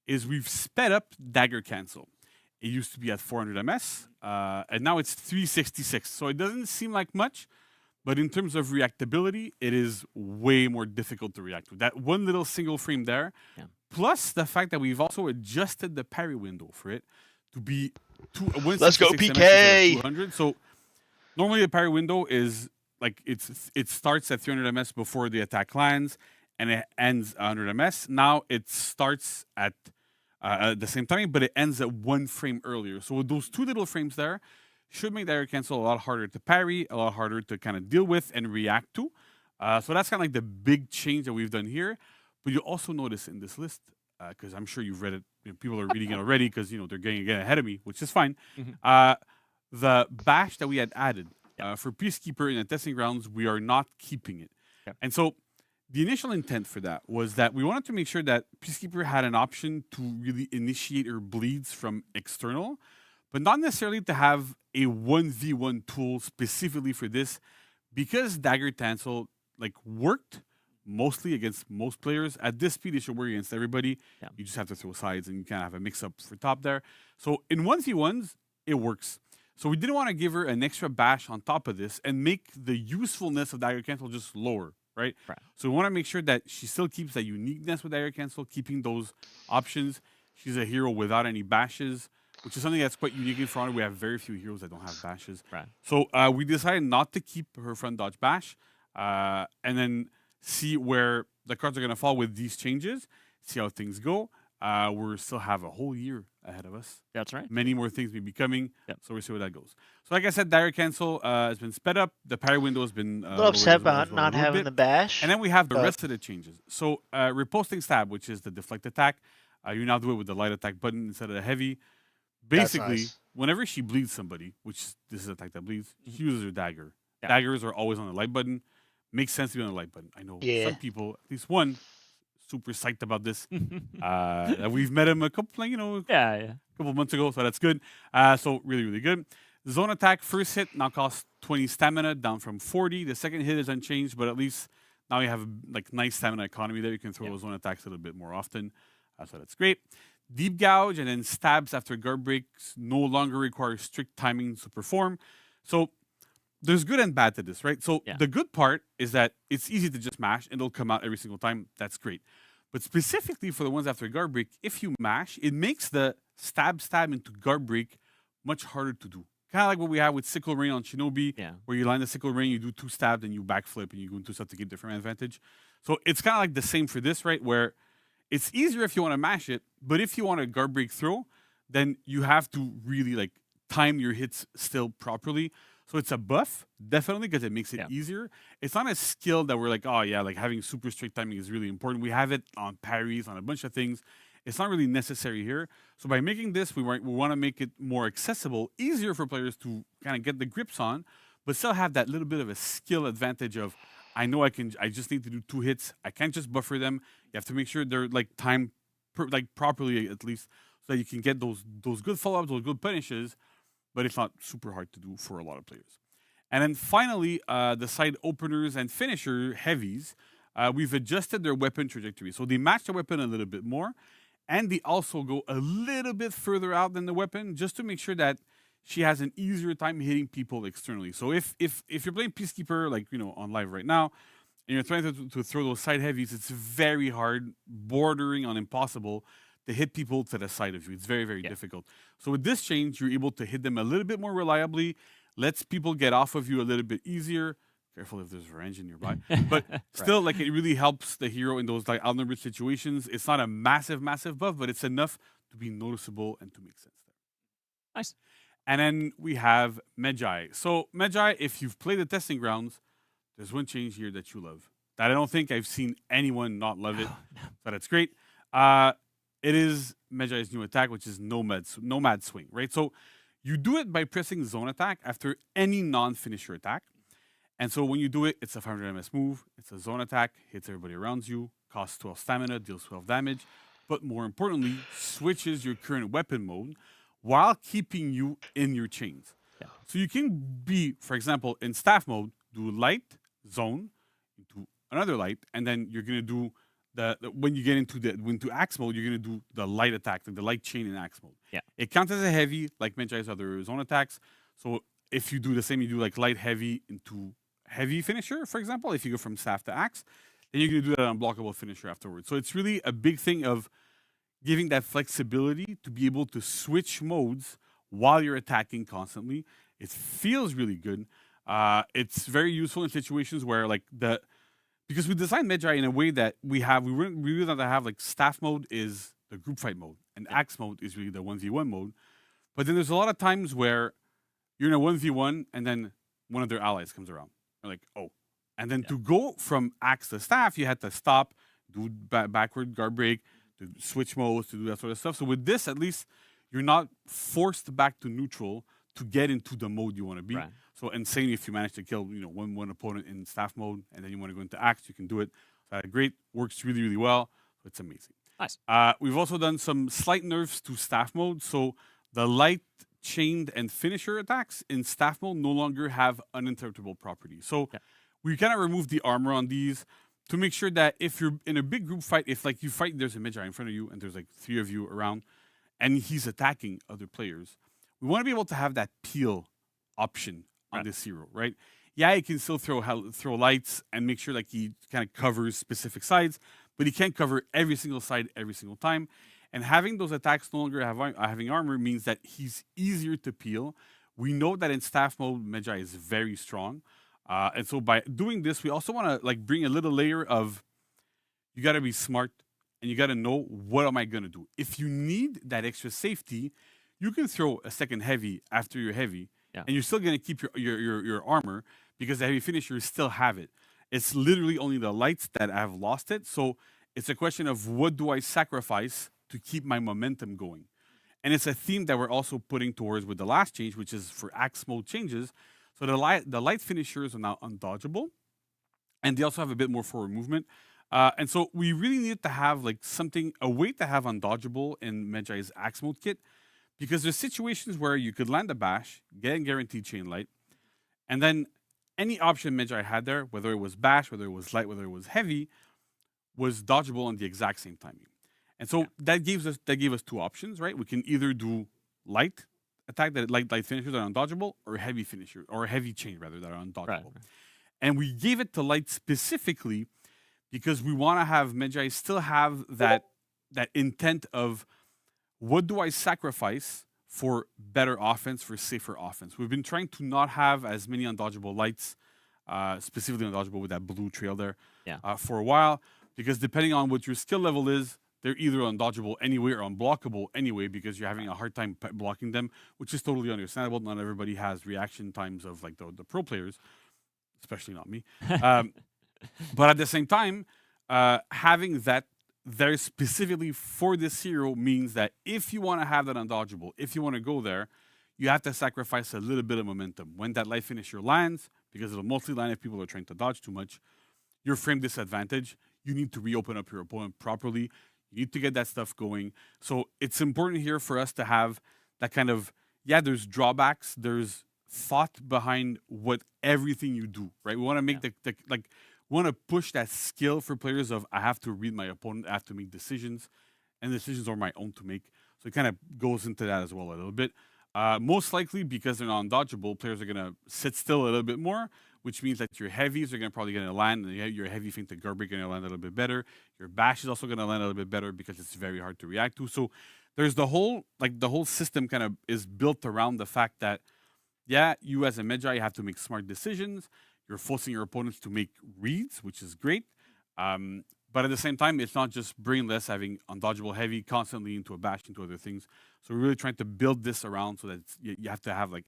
is we've sped up dagger cancel. It used to be at 400 ms, and now it's 366. So it doesn't seem like much, but in terms of reactability, it is way more difficult to react with. That one little single frame there, plus the fact that we've also adjusted the parry window for it to be Let's go 166 PK! 200. So normally the parry window is like it starts at 300 ms before the attack lands, and it ends 100 ms. Now it starts at the same time, but it ends at one frame earlier. So with those two little frames there, should make dagger cancel a lot harder to parry, a lot harder to kind of deal with and react to. So that's kind of like the big change that we've done here. But you also notice in this list, because I'm sure you've read it, people are reading it already because they're getting ahead of me, which is fine. The bash that we had added for Peacekeeper in the testing grounds, we are not keeping it. And so the initial intent for that was that we wanted to make sure that Peacekeeper had an option to really initiate her bleeds from external, but not necessarily to have a 1v1 tool specifically for this, because dagger cancel worked mostly against most players. At this speed, it should work against everybody. You just have to throw sides and you kind of have a mix-up for top there. So in 1v1s, it works. So we didn't want to give her an extra bash on top of this and make the usefulness of dagger cancel just lower, right? So we want to make sure that she still keeps that uniqueness with dagger cancel, keeping those options. She's a hero without any bashes, which is something that's quite unique in front. We have very few heroes that don't have bashes. So we decided not to keep her front dodge bash, and then see where the cards are going to fall with these changes, see how things go. We still have a whole year ahead of us. That's right. Many more things may be coming, so we'll see where that goes. So like I said, dagger cancel has been sped up. The parry window has been a little upset about not having the bash. And then we have the rest of the changes. So reposting stab, which is the deflect attack. You now do it with the light attack button instead of the heavy. Basically, whenever she bleeds somebody, which this is an attack that bleeds, she uses her dagger. Daggers are always on the light button. Makes sense to be on the light button. I know some people, at least one, super psyched about this. We've met him a couple, couple months ago, so that's good. So really, really good. Zone attack, first hit now costs 20 stamina, down from 40. The second hit is unchanged, but at least now you have nice stamina economy there. You can throw those zone attacks a little bit more often. So that's great. Deep gouge and then stabs after guard breaks no longer require strict timing to perform. So there's good and bad to this, right? So the good part is that it's easy to just mash and it'll come out every single time. That's great. But specifically for the ones after guard break, if you mash, it makes the stab into guard break much harder to do. Kind of like what we have with Sickle Rain on Shinobi, where you line the Sickle Rain, you do 2 stabs, and you backflip, and you go into stuff to get different advantage. So it's kind of like the same for this, right? Where it's easier if you want to mash it, but if you want a guard break throw, then you have to really time your hits still properly. So it's a buff, definitely, because it makes it easier. It's not a skill that we're having super strict timing is really important. We have it on parries, on a bunch of things. It's not really necessary here. So by making this, we want to make it more accessible, easier for players to kind of get the grips on, but still have that little bit of a skill advantage of, I know I just need to do 2 hits. I can't just buffer them. You have to make sure they're timed properly at least, so that you can get those good follow-ups, those good punishes, but it's not super hard to do for a lot of players. And then finally, the side openers and finisher heavies, we've adjusted their weapon trajectory. So they match the weapon a little bit more, and they also go a little bit further out than the weapon, just to make sure that she has an easier time hitting people externally. So if you're playing Peacekeeper, on live right now, and you're trying to throw those side heavies, it's very hard, bordering on impossible, to hit people to the side of you. It's very, very difficult. So with this change, you're able to hit them a little bit more reliably, lets people get off of you a little bit easier. Careful if there's revenge nearby. But still, it really helps the hero in those outnumbered situations. It's not a massive, massive buff, but it's enough to be noticeable and to make sense there. Nice. And then we have Medjay. So Medjay, if you've played the testing grounds, there's one change here that you love. That I don't think I've seen anyone not love it. So that's great. It is Medjay's new attack, which is Nomad Swing, right? So you do it by pressing zone attack after any non-finisher attack. And so when you do it, it's a 500 ms move. It's a zone attack, hits everybody around you, costs 12 stamina, deals 12 damage. But more importantly, switches your current weapon mode while keeping you in your chains. So you can be, for example, in staff mode, do light, zone, into another light, and then you're going to do when you get into axe mode, you're gonna do the light attack, like the light chain in axe mode. Yeah. It counts as a heavy, like Medjay's other zone attacks. So if you do the same, you do like light heavy into heavy finisher, for example. If you go from staff to axe, then you're gonna do that unblockable finisher afterwards. So it's really a big thing of giving that flexibility to be able to switch modes while you're attacking constantly. It feels really good. It's very useful in situations where because we designed Medjay in a way that we really want to have like staff mode is the group fight mode and axe mode is really the 1v1 mode. But then there's a lot of times where you're in a 1v1 and then one of their allies comes around. You're like, oh. And then to go from axe to staff, you had to stop, do backward guard break, to switch modes, to do that sort of stuff. So with this, at least, you're not forced back to neutral to get into the mode you want to be. Right. So, and same if you manage to kill, one opponent in staff mode, and then you want to go into axe, you can do it. So great, works really, really well. So it's amazing. Nice. We've also done some slight nerfs to staff mode. So the light, chained, and finisher attacks in staff mode no longer have uninterruptible properties. So we kind of remove the armor on these to make sure that if you're in a big group fight, if like you fight, there's a Medjay in front of you, and there's like 3 of you around, and he's attacking other players, we want to be able to have that peel option on this hero, right? Yeah, he can still throw lights and make sure like he kind of covers specific sides, but he can't cover every single side every single time. And having those attacks no longer having armor means that he's easier to peel. We know that in staff mode, Medjay is very strong. And so by doing this, we also want to like bring a little layer of, you got to be smart and you got to know, what am I going to do? If you need that extra safety, you can throw a second heavy after your heavy, and you're still going to keep your armor because the heavy finishers still have it. It's literally only the lights that have lost it. So it's a question of, what do I sacrifice to keep my momentum going? And it's a theme that we're also putting towards with the last change, which is for axe mode changes. So the light finishers are now undodgeable, and they also have a bit more forward movement. And so we really needed to have like a way to have undodgeable in Medjay's axe mode kit, because there's situations where you could land a bash, get a guaranteed chain light, and then any option Medjay had there, whether it was bash, whether it was light, whether it was heavy, was dodgeable on the exact same timing. And so that gave us 2 options, right? We can either do light attack that light finishers that are undodgeable, or heavy finisher, or heavy chain rather, that are undodgeable. Right. And we gave it to light specifically because we want to have Medjay still have that intent of, what do I sacrifice for better offense, for safer offense? We've been trying to not have as many undodgeable lights, specifically undodgeable with that blue trail there, for a while, because depending on what your skill level is, they're either undodgeable anyway or unblockable anyway, because you're having a hard time blocking them, which is totally understandable. Not everybody has reaction times of like the pro players, especially not me. But at the same time, having that there specifically for this hero means that if you want to have that undodgeable, if you want to go there, you have to sacrifice a little bit of momentum. When that light finisher lands, because it'll mostly land if people are trying to dodge too much, your frame disadvantage, you need to reopen up your opponent properly. You need to get that stuff going. So it's important here for us to have that kind of, there's drawbacks, there's thought behind what everything you do, right? We want to make we want to push that skill for players of, I have to read my opponent, I have to make decisions, and decisions are my own to make. So it kind of goes into that as well a little bit. Most likely, because they're not undodgeable, players are going to sit still a little bit more, which means that your heavies are probably going to land, and your heavy feint to guard break are going to land a little bit better. Your bash is also going to land a little bit better because it's very hard to react to. So there's the whole system kind of is built around the fact that, you as a Medjay, you have to make smart decisions. You're forcing your opponents to make reads, which is great. But at the same time, it's not just brainless having undodgeable heavy constantly into a bash, into other things. So we're really trying to build this around so that you have to have like